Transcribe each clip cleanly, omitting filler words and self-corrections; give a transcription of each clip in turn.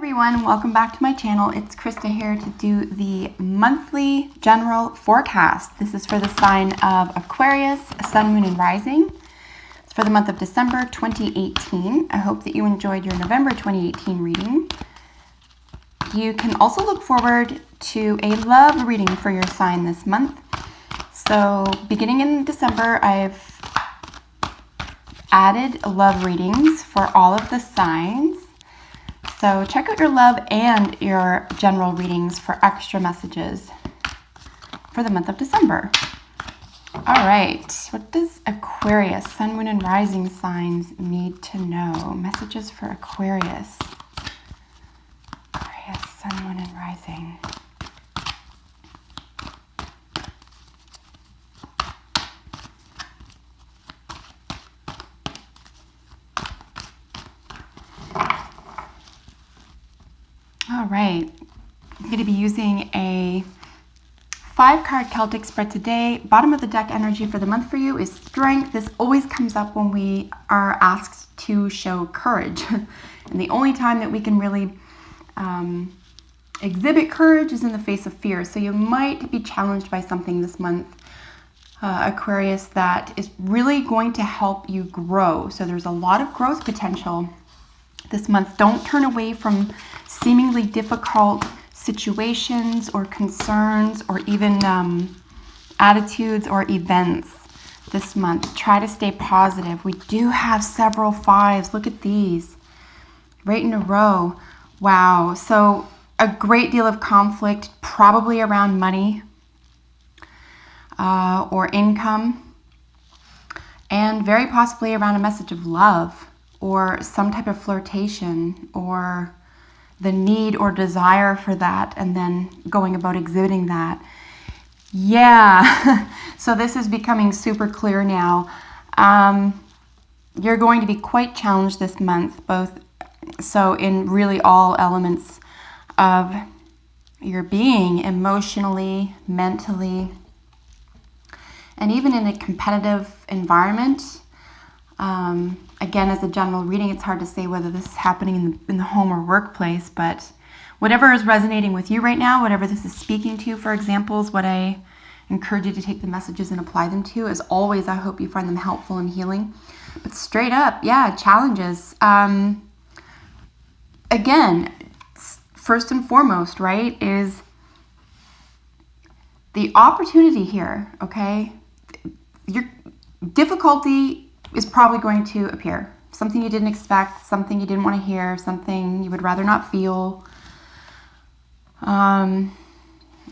Everyone, welcome back to my channel. It's Krista here to do the monthly general forecast. This is for the sign of Aquarius, Sun, Moon, and Rising. It's for the month of December 2018. I hope that you enjoyed your November 2018 reading. You can also look forward to a love reading for your sign this month. So beginning in December, I've added love readings for all of the signs. So check out your love and your general readings for extra messages for the month of December. All right, what does Aquarius, Sun, Moon, and Rising signs need to know? Messages for Aquarius. Aquarius, Sun, Moon, and Rising. All right, I'm going to be using a 5-card Celtic spread today. Bottom of the deck energy for the month for you is strength. This always comes up when we are asked to show courage. And the only time that we can really exhibit courage is in the face of fear. So you might be challenged by something this month, Aquarius, that is really going to help you grow. So there's a lot of growth potential this month. Don't turn away from seemingly difficult situations or concerns or even attitudes or events this month. Try to stay positive. We do have several 5s. Look at these right in a row. Wow. So a great deal of conflict, probably around money or income, and very possibly around a message of love or some type of flirtation or the need or desire for that, and then going about exhibiting that. Yeah, so this is becoming super clear now. You're going to be quite challenged this month, both so in really all elements of your being, emotionally, mentally, and even in a competitive environment. Again, as a general reading, it's hard to say whether this is happening in the home or workplace, but whatever is resonating with you right now, whatever this is speaking to, for example, is what I encourage you to take the messages and apply them to. As always, I hope you find them helpful and healing. But straight up, yeah, challenges. Again, first and foremost, right, is the opportunity here, okay? Your difficulty is probably going to appear. Something you didn't expect, something you didn't want to hear, something you would rather not feel,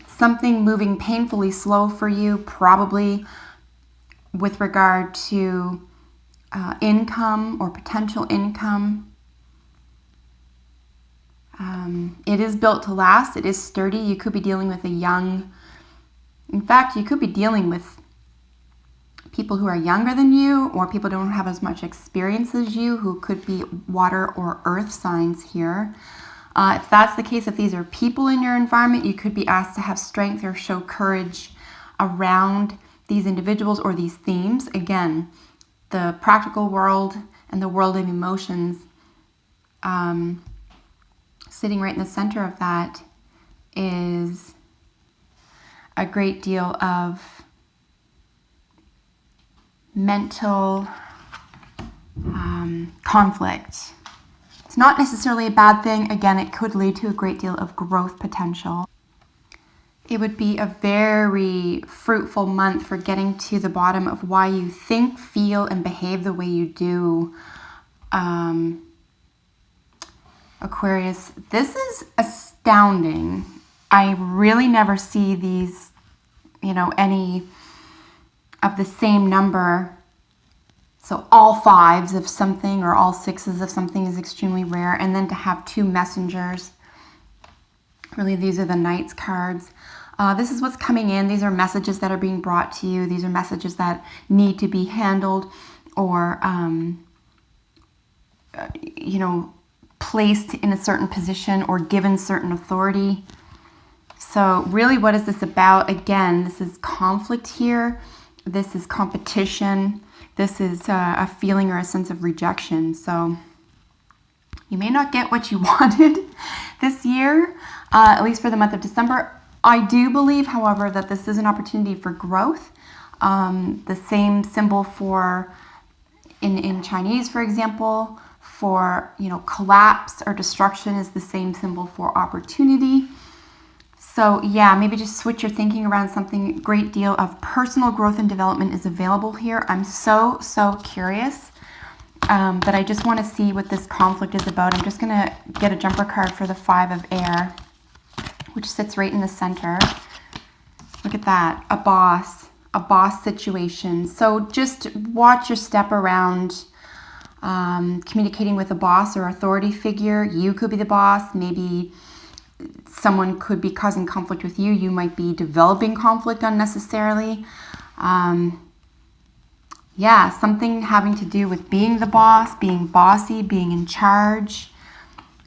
something moving painfully slow for you, probably with regard to income or potential income. It is built to last. It is sturdy. You could be dealing with in fact, you could be dealing with people who are younger than you, or people who don't have as much experience as you, who could be water or earth signs here. If that's the case, if these are people in your environment, you could be asked to have strength or show courage around these individuals or these themes. Again, the practical world and the world of emotions, sitting right in the center of that is a great deal of mental conflict. It's not necessarily a bad thing. Again, it could lead to a great deal of growth potential. It would be a very fruitful month for getting to the bottom of why you think, feel, and behave the way you do. Aquarius, this is astounding. I really never see these, any of the same number. So all 5s of something or all 6s of something is extremely rare. And then to have 2 messengers. Really, these are the Knight's cards. This is what's coming in. These are messages that are being brought to you. These are messages that need to be handled or, placed in a certain position or given certain authority. So really, what is this about? Again, this is conflict here. This is competition. This is a feeling or a sense of rejection. So You may not get what you wanted this year, at least for the month of December. I do believe, however, that this is an opportunity for growth. The same symbol for, in Chinese, for example, for, collapse or destruction is the same symbol for opportunity. So yeah, maybe just switch your thinking around something. Great deal of personal growth and development is available here. I'm so curious, but I just want to see what this conflict is about. I'm just going to get a jumper card for the 5 of air, which sits right in the center. Look at that, a boss situation. So just watch your step around communicating with a boss or authority figure. You could be the boss. Maybe someone could be causing conflict with you. You might be developing conflict unnecessarily. Yeah, something having to do with being the boss, being bossy, being in charge.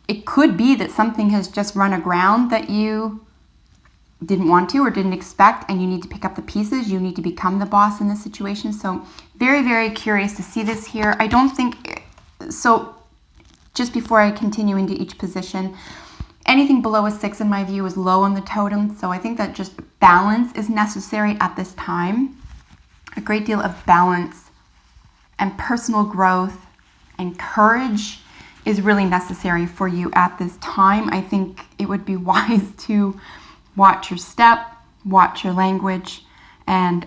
It could be that something has just run aground that you didn't want to or didn't expect, and you need to pick up the pieces. You need to become the boss in this situation. So very curious to see this here. I don't think, so just before I continue into each position, anything below a 6 in my view is low on the totem. So I think that just balance is necessary at this time. A great deal of balance and personal growth and courage is really necessary for you at this time. I think it would be wise to watch your step, watch your language, and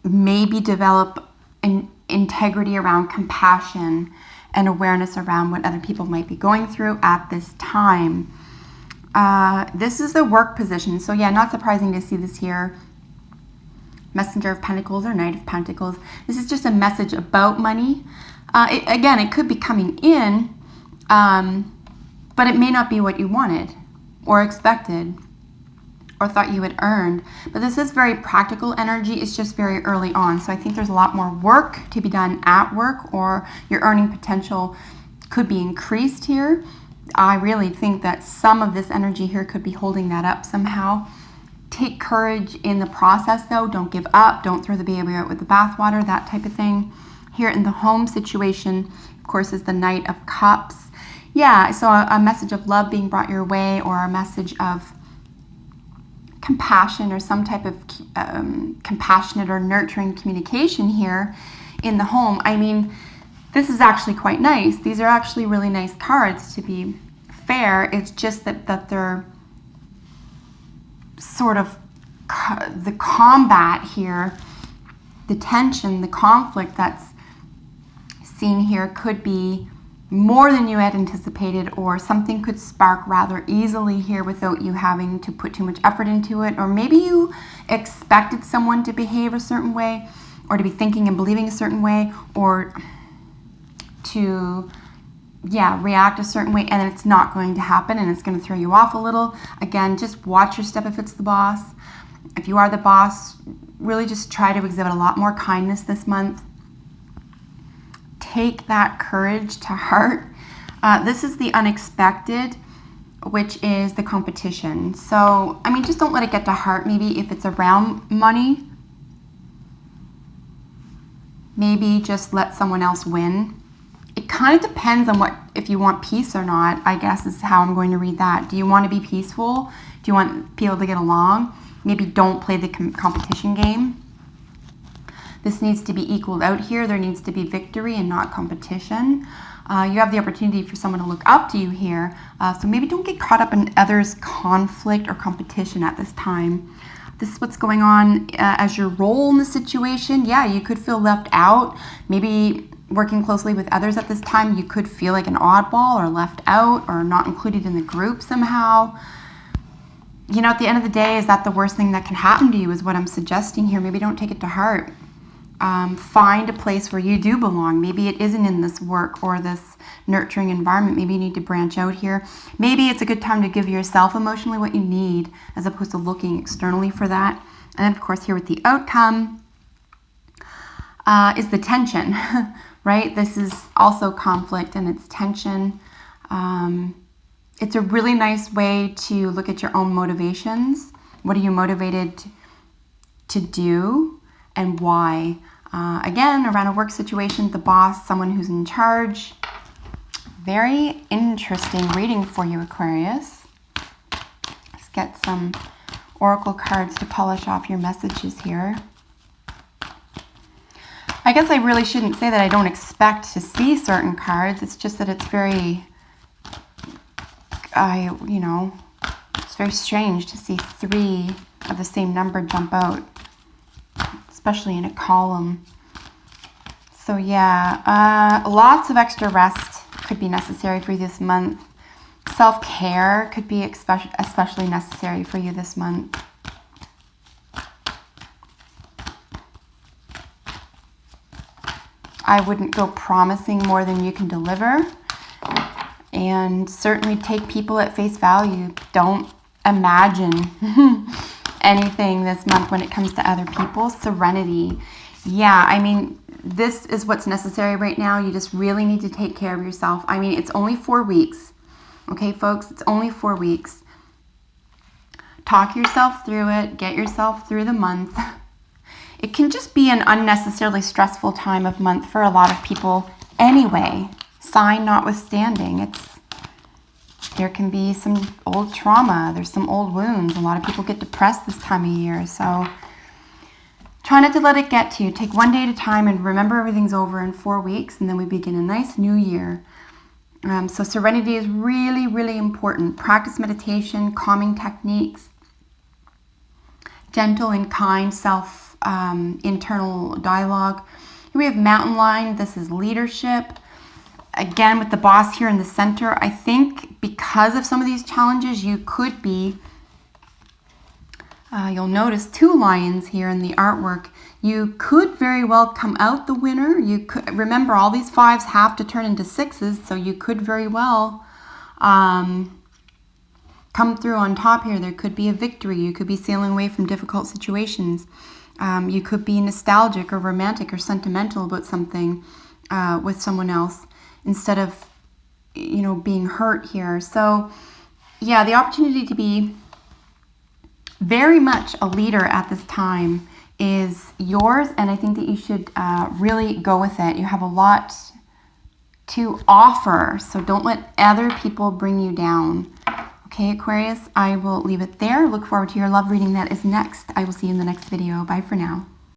maybe develop an integrity around compassion and awareness around what other people might be going through at this time. This is the work position. So yeah, not surprising to see this here. Messenger of Pentacles or Knight of Pentacles. This is just a message about money. Again, it could be coming in, but it may not be what you wanted or expected or thought you had earned. But this is very practical energy. It's just very early on. So I think there's a lot more work to be done at work, or your earning potential could be increased here. I really think that some of this energy here could be holding that up somehow. Take courage in the process though. Don't give up. Don't throw the baby out with the bathwater, that type of thing. Here in the home situation, of course, is the Knight of Cups. Yeah, so a message of love being brought your way, or a message of compassion or some type of compassionate or nurturing communication here in the home. I mean, this is actually quite nice. These are actually really nice cards, to be fair. It's just that they're sort of the combat here, the tension, the conflict that's seen here could be more than you had anticipated, or something could spark rather easily here without you having to put too much effort into it. Or maybe you expected someone to behave a certain way, or to be thinking and believing a certain way, or to react a certain way, and it's not going to happen, and it's going to throw you off a little. Again, just watch your step if it's the boss. If you are the boss, really just try to exhibit a lot more kindness this month. Take that courage to heart. This is the unexpected, which is the competition. So, I mean, just don't let it get to heart. Maybe if it's around money, maybe just let someone else win. It kind of depends on if you want peace or not, I guess, is how I'm going to read that. Do you want to be peaceful? Do you want people to get along? Maybe don't play the competition game. This needs to be equaled out here. There needs to be victory and not competition. You have the opportunity for someone to look up to you here. So maybe don't get caught up in others' conflict or competition at this time. This is what's going on as your role in the situation. Yeah, you could feel left out. Maybe working closely with others at this time, you could feel like an oddball or left out or not included in the group somehow. You know, at the end of the day, is that the worst thing that can happen to you, is what I'm suggesting here. Maybe don't take it to heart. Find a place where you do belong. Maybe it isn't in this work or this nurturing environment. Maybe you need to branch out here. Maybe it's a good time to give yourself emotionally what you need, as opposed to looking externally for that. And then, of course, here with the outcome is the tension, right? This is also conflict, and it's tension. It's a really nice way to look at your own motivations. What are you motivated to do, and why? Again, around a work situation, the boss, someone who's in charge. Very interesting reading for you, Aquarius. Let's get some oracle cards to polish off your messages here. I guess I really shouldn't say that I don't expect to see certain cards. It's just that it's very, it's very strange to see 3 of the same number jump out, especially in a column. So yeah, lots of extra rest could be necessary for you this month. Self-care could be especially necessary for you this month. I wouldn't go promising more than you can deliver. And certainly take people at face value. Don't imagine anything this month when it comes to other people. Serenity. Yeah, I mean, this is what's necessary right now. You just really need to take care of yourself. I mean, it's only 4 weeks. Okay, folks, it's only 4 weeks. Talk yourself through it. Get yourself through the month. It can just be an unnecessarily stressful time of month for a lot of people anyway. Sign notwithstanding. There can be some old trauma. There's some old wounds. A lot of people get depressed this time of year. So try not to let it get to you. Take one day at a time and remember everything's over in 4 weeks, and then we begin a nice new year. So serenity is really, really important. Practice meditation, calming techniques, gentle and kind internal dialogue. Here we have mountain lion. This is leadership. Again, with the boss here in the center, I think because of some of these challenges, you could be, you'll notice 2 lions here in the artwork. You could very well come out the winner. You could, remember, all these 5s have to turn into 6s, so you could very well come through on top here. There could be a victory. You could be sailing away from difficult situations. You could be nostalgic or romantic or sentimental about something with someone else instead of, being hurt here. So, yeah, the opportunity to be very much a leader at this time is yours, and I think that you should really go with it. You have a lot to offer, so don't let other people bring you down. Okay, Aquarius, I will leave it there. Look forward to your love reading that is next. I will see you in the next video. Bye for now.